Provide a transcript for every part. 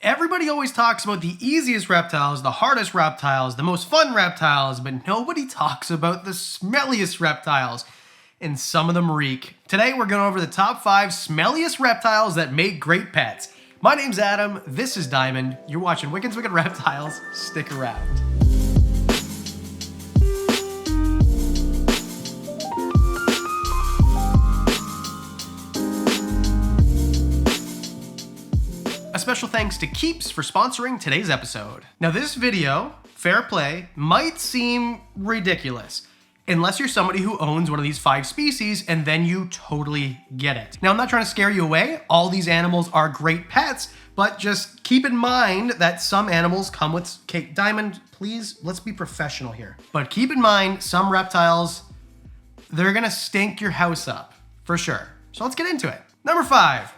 Everybody always talks about the easiest reptiles, the hardest reptiles, the most fun reptiles, but nobody talks about the smelliest reptiles. And some of them reek. Today we're going over the top 5 smelliest reptiles that make great pets. My name's Adam, this is Diamond, you're watching Wicked's Wicked Reptiles, stick around. A special thanks to Keeps for sponsoring today's episode. Now this video, fair play, might seem ridiculous, unless you're somebody who owns one of these 5 species and then you totally get it. Now I'm not trying to scare you away, all these animals are great pets, but just keep in mind that some animals come with, okay, Diamond, please, let's be professional here. But keep in mind, some reptiles, they're gonna stink your house up, for sure. So let's get into it. Number 5.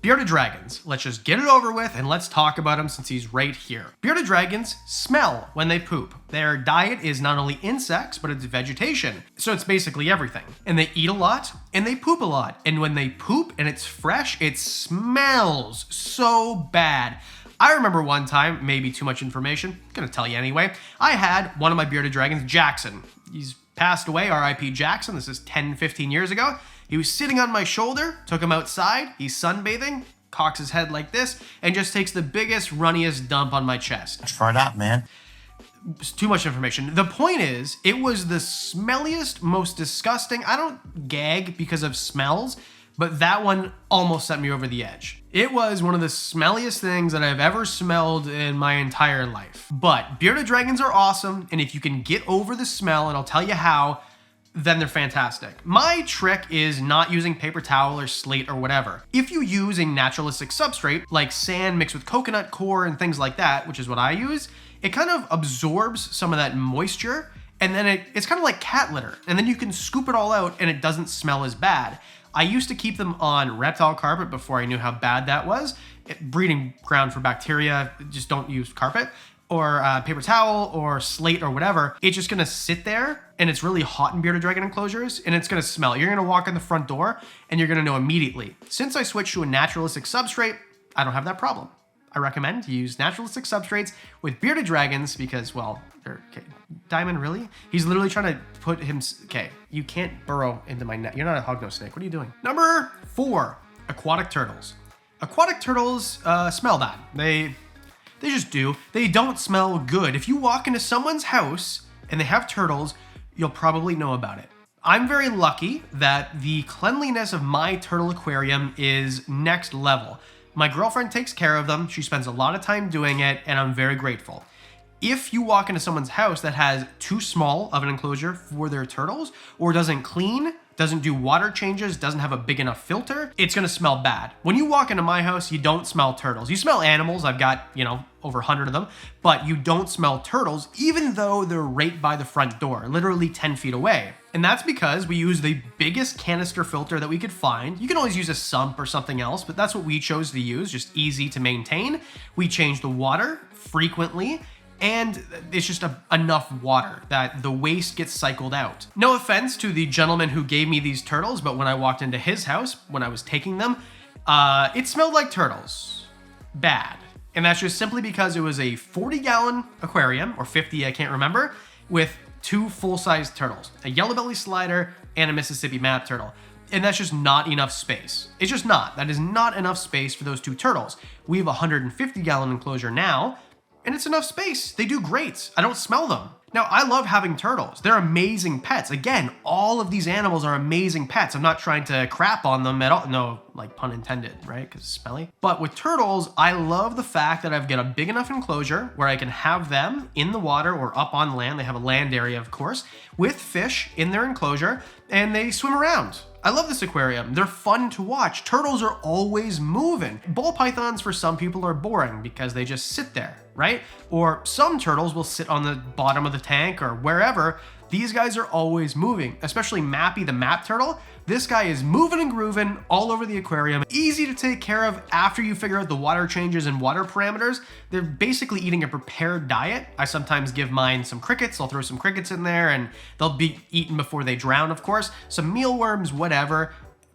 Bearded dragons. Let's just get it over with and let's talk about him since he's right here. Bearded dragons smell when they poop. Their diet is not only insects, but it's vegetation. So it's basically everything. And they eat a lot and they poop a lot. And when they poop and it's fresh, it smells so bad. I remember one time, maybe too much information, I'm gonna tell you anyway. I had one of my bearded dragons, Jackson. He's passed away, RIP Jackson. This is 10, 15 years ago. He was sitting on my shoulder, took him outside, he's sunbathing, cocks his head like this, and just takes the biggest, runniest dump on my chest. Fart up, man. It's too much information. The point is, it was the smelliest, most disgusting, I don't gag because of smells, but that one almost set me over the edge. It was one of the smelliest things that I've ever smelled in my entire life. But bearded dragons are awesome, and if you can get over the smell, and I'll tell you how, then they're fantastic. My trick is not using paper towel or slate or whatever. If you use a naturalistic substrate, like sand mixed with coconut core and things like that, which is what I use, it kind of absorbs some of that moisture, and then it's kind of like cat litter, and then you can scoop it all out and it doesn't smell as bad. I used to keep them on reptile carpet before I knew how bad that was. Breeding ground for bacteria, just don't use carpet. Or paper towel or slate or whatever, it's just gonna sit there and it's really hot in bearded dragon enclosures and it's gonna smell. You're gonna walk in the front door and you're gonna know immediately. Since I switched to a naturalistic substrate, I don't have that problem. I recommend you use naturalistic substrates with bearded dragons because, well, okay, Diamond, really? He's literally trying to put him, okay, you can't burrow into my net. You're not a hognose snake, what are you doing? Number 4, aquatic turtles. Aquatic turtles smell bad. They just do. They don't smell good. If you walk into someone's house and they have turtles, you'll probably know about it. I'm very lucky that the cleanliness of my turtle aquarium is next level. My girlfriend takes care of them. She spends a lot of time doing it, and I'm very grateful. If you walk into someone's house that has too small of an enclosure for their turtles, or doesn't clean, doesn't do water changes, doesn't have a big enough filter, it's gonna smell bad. When you walk into my house, you don't smell turtles. You smell animals, I've got, over 100 of them, but you don't smell turtles, even though they're right by the front door, literally 10 feet away. And that's because we use the biggest canister filter that we could find. You can always use a sump or something else, but that's what we chose to use, just easy to maintain. We change the water frequently, and it's just enough water that the waste gets cycled out. No offense to the gentleman who gave me these turtles, but when I walked into his house, when I was taking them, it smelled like turtles. Bad. And that's just simply because it was a 40-gallon aquarium, or 50, I can't remember, with 2 full-size turtles, a yellow belly slider and a Mississippi map turtle. And that's just not enough space. It's just not. That is not enough space for those 2 turtles. We have a 150-gallon enclosure now, and it's enough space. They do great. I don't smell them. Now, I love having turtles. They're amazing pets. Again, all of these animals are amazing pets. I'm not trying to crap on them at all. No, like pun intended, right? Because it's smelly. But with turtles, I love the fact that I've got a big enough enclosure where I can have them in the water or up on land. They have a land area, of course, with fish in their enclosure, and they swim around. I love this aquarium. They're fun to watch. Turtles are always moving. Ball pythons for some people are boring because they just sit there, right? Or some turtles will sit on the bottom of the tank or wherever. These guys are always moving, especially Mappy the map turtle. This guy is moving and grooving all over the aquarium. Easy to take care of after you figure out the water changes and water parameters. They're basically eating a prepared diet. I sometimes give mine some crickets. I'll throw some crickets in there and they'll be eaten before they drown, of course. Some mealworms, whatever.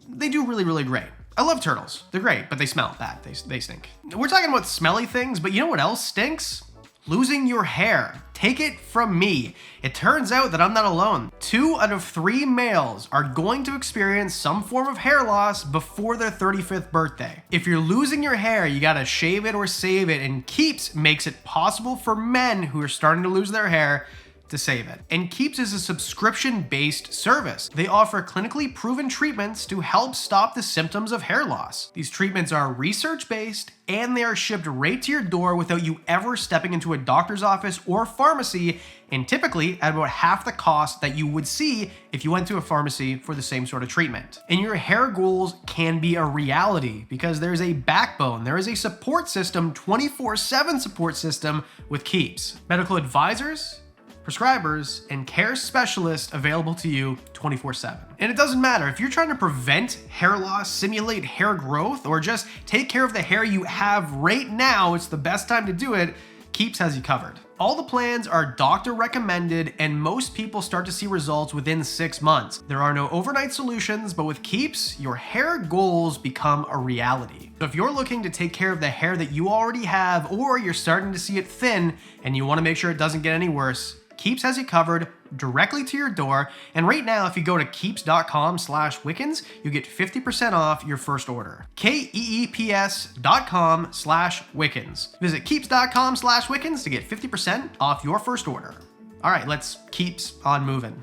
They do really, really great. I love turtles. They're great, but they smell bad. They stink. We're talking about smelly things, but you know what else stinks? Losing your hair. Take it from me. It turns out that I'm not alone. 2 out of 3 males are going to experience some form of hair loss before their 35th birthday. If you're losing your hair, you gotta shave it or save it, and Keeps makes it possible for men who are starting to lose their hair to save it. And Keeps is a subscription-based service. They offer clinically proven treatments to help stop the symptoms of hair loss. These treatments are research-based, and they are shipped right to your door without you ever stepping into a doctor's office or pharmacy, and typically at about half the cost that you would see if you went to a pharmacy for the same sort of treatment. And your hair goals can be a reality because there's a backbone, there is a support system, 24/7 support system with Keeps. Medical advisors, prescribers, and care specialists available to you 24/7. And it doesn't matter if you're trying to prevent hair loss, simulate hair growth, or just take care of the hair you have right now, it's the best time to do it. Keeps has you covered. All the plans are doctor recommended, and most people start to see results within 6 months. There are no overnight solutions, but with Keeps, your hair goals become a reality. So if you're looking to take care of the hair that you already have, or you're starting to see it thin and you want to make sure it doesn't get any worse, Keeps has you covered directly to your door. And right now, if you go to keeps.com/Wickens, you get 50% off your first order. KEEPS.com/Wickens. Visit keeps.com/Wickens to get 50% off your first order. All right, let's keeps on moving.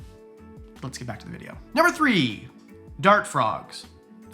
Let's get back to the video. Number 3, dart frogs.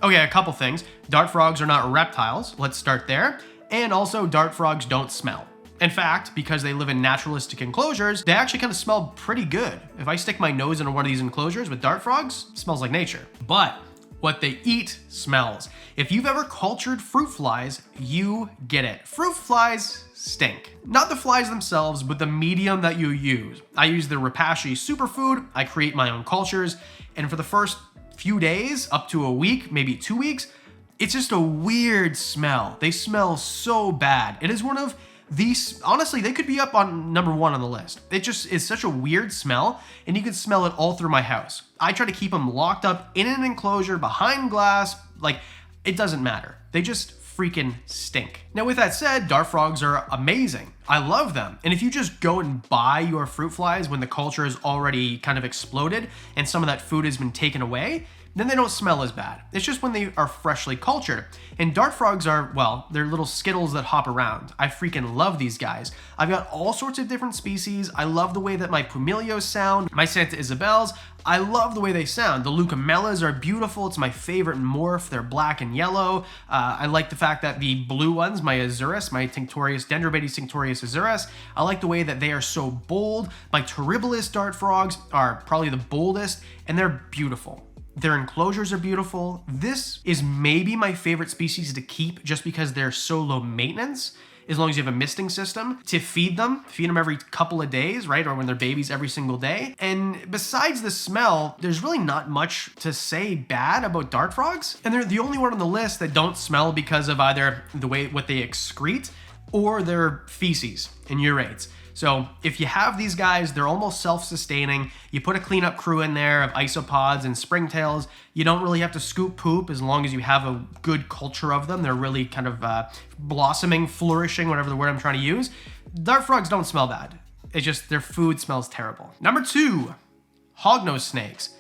Okay, a couple things. Dart frogs are not reptiles. Let's start there. And also, dart frogs don't smell. In fact, because they live in naturalistic enclosures, they actually kind of smell pretty good. If I stick my nose into one of these enclosures with dart frogs, it smells like nature. But what they eat smells. If you've ever cultured fruit flies, you get it. Fruit flies stink. Not the flies themselves, but the medium that you use. I use the Repashy superfood. I create my own cultures. And for the first few days, up to a week, maybe 2 weeks, it's just a weird smell. They smell so bad. It is one of these, honestly, they could be up on number 1 on the list. It just is such a weird smell, and you can smell it all through my house. I try to keep them locked up in an enclosure behind glass. Like, it doesn't matter. They just freaking stink. Now, with that said, dart frogs are amazing. I love them. And if you just go and buy your fruit flies when the culture is already kind of exploded and some of that food has been taken away, then they don't smell as bad. It's just when they are freshly cultured. And dart frogs are, well, they're little skittles that hop around. I freaking love these guys. I've got all sorts of different species. I love the way that my Pumilios sound, my Santa Isabels. I love the way they sound. The Leucomelas are beautiful. It's my favorite morph. They're black and yellow. I like the fact that the blue ones, my Azuris, my Tinctorius, Dendrobates tinctorius Azuris, I like the way that they are so bold. My Terribilis dart frogs are probably the boldest, and they're beautiful. Their enclosures are beautiful. This is maybe my favorite species to keep just because they're so low maintenance, as long as you have a misting system to feed them every couple of days, right? Or when they're babies every single day. And besides the smell, there's really not much to say bad about dart frogs. And they're the only one on the list that don't smell because of either the way what they excrete or their feces and urates. So if you have these guys, they're almost self-sustaining. You put a cleanup crew in there of isopods and springtails. You don't really have to scoop poop as long as you have a good culture of them. They're really kind of blossoming, flourishing, whatever the word I'm trying to use. Dart frogs don't smell bad. It's just their food smells terrible. Number 2, hognose snakes.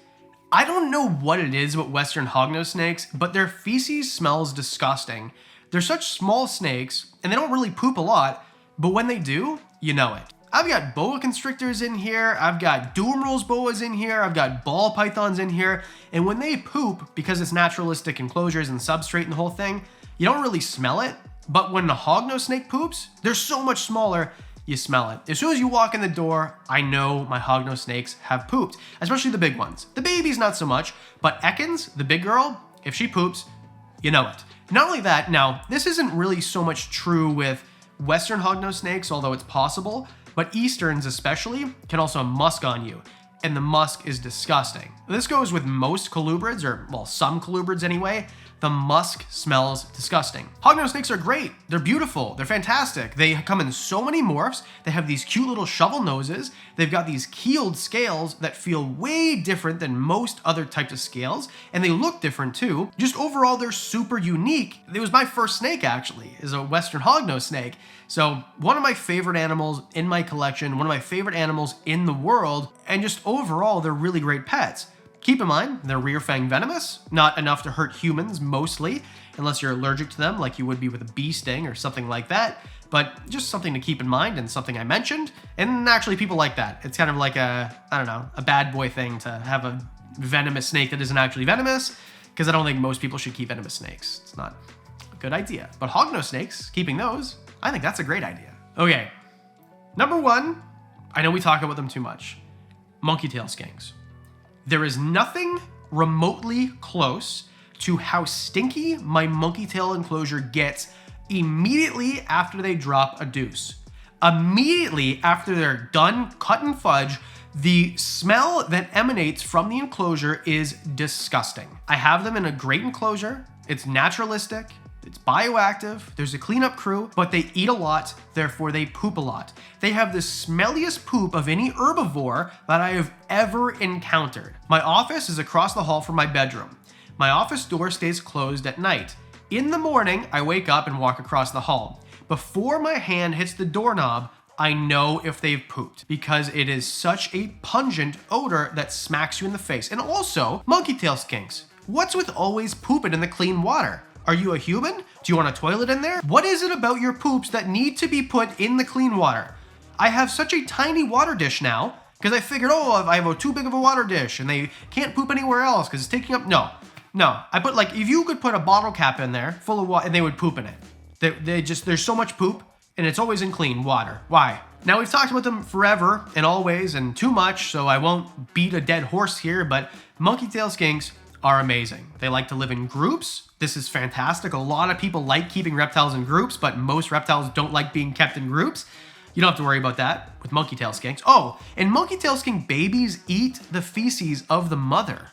I don't know what it is with Western hognose snakes, but their feces smells disgusting. They're such small snakes, and they don't really poop a lot, but when they do, you know it. I've got boa constrictors in here, I've got Duumril's boas in here, I've got ball pythons in here, and when they poop, because it's naturalistic enclosures and substrate and the whole thing, you don't really smell it, but when a hognose snake poops, they're so much smaller, you smell it. As soon as you walk in the door, I know my hognose snakes have pooped, especially the big ones. The babies, not so much, but Ekans, the big girl, if she poops, you know it. Not only that, now, this isn't really so much true with Western hognose snakes, although it's possible, but Easterns especially can also musk on you, and the musk is disgusting. This goes with most colubrids, or well, some colubrids anyway. The musk smells disgusting. Hognose snakes are great. They're beautiful. They're fantastic. They come in so many morphs. They have these cute little shovel noses. They've got these keeled scales that feel way different than most other types of scales, and they look different too. Just overall, they're super unique. It was my first snake, actually, is a Western hognose snake. So one of my favorite animals in my collection, one of my favorite animals in the world, and just overall, they're really great pets. Keep in mind, they're rear fang venomous, not enough to hurt humans mostly, unless you're allergic to them like you would be with a bee sting or something like that. But just something to keep in mind and something I mentioned. And actually people like that. It's kind of like a bad boy thing to have a venomous snake that isn't actually venomous, because I don't think most people should keep venomous snakes. It's not a good idea. But hognose snakes, keeping those, I think that's a great idea. Okay, number one, I know we talk about them too much. Monkey tail skinks. There is nothing remotely close to how stinky my monkey tail enclosure gets immediately after they drop a deuce. Immediately after they're done cutting fudge, the smell that emanates from the enclosure is disgusting. I have them in a great enclosure. It's naturalistic. It's bioactive, there's a cleanup crew, but they eat a lot, therefore they poop a lot. They have the smelliest poop of any herbivore that I have ever encountered. My office is across the hall from my bedroom. My office door stays closed at night. In the morning, I wake up and walk across the hall. Before my hand hits the doorknob, I know if they've pooped because it is such a pungent odor that smacks you in the face. And also, monkey tail skinks. What's with always pooping in the clean water? Are you a human? Do you want a toilet in there? What is it about your poops that need to be put in the clean water? I have such a tiny water dish now because I figured, I have too big of a water dish and they can't poop anywhere else because it's taking up, no. I put if you could put a bottle cap in there full of water and they would poop in it. There's so much poop and it's always in clean water. Why? Now we've talked about them forever and always and too much, so I won't beat a dead horse here, but monkey tail skinks are amazing. They like to live in groups. This is fantastic. A lot of people like keeping reptiles in groups, but most reptiles don't like being kept in groups. You don't have to worry about that with monkey tail skinks. Oh, and monkey tail skink babies eat the feces of the mother.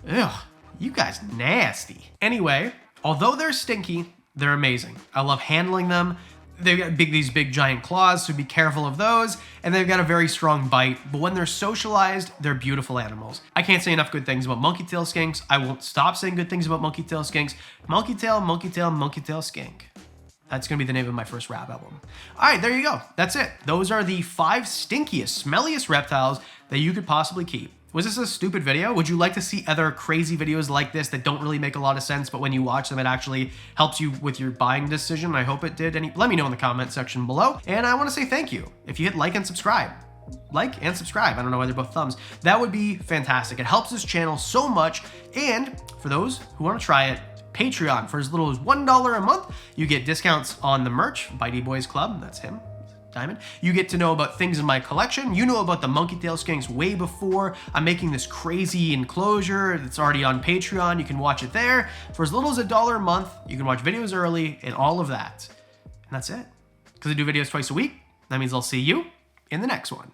Ugh, you guys nasty. Anyway, although they're stinky, they're amazing. I love handling them. They've got these big giant claws, so be careful of those. And they've got a very strong bite, but when they're socialized, they're beautiful animals. I can't say enough good things about monkey tail skinks. I won't stop saying good things about monkey tail skinks. Monkey tail, monkey tail, monkey tail skink. That's gonna be the name of my first rap album. All right, there you go. That's it. Those are the 5 stinkiest, smelliest reptiles that you could possibly keep. Was this a stupid video? Would you like to see other crazy videos like this that don't really make a lot of sense, but when you watch them, it actually helps you with your buying decision? I hope it did. Let me know in the comment section below. And I want to say thank you. If you hit like and subscribe, I don't know why they're both thumbs. That would be fantastic. It helps this channel so much. And for those who want to try it, Patreon, for as little as $1 a month, you get discounts on the merch, Bitey Boys Club, that's him. Diamond. You get to know about things in my collection. You know about the monkey tail skinks way before I'm making this crazy enclosure that's already on Patreon. You can watch it there. For as little as $1 a month, you can watch videos early and all of that. And that's it. Because I do videos twice a week, that means I'll see you in the next one.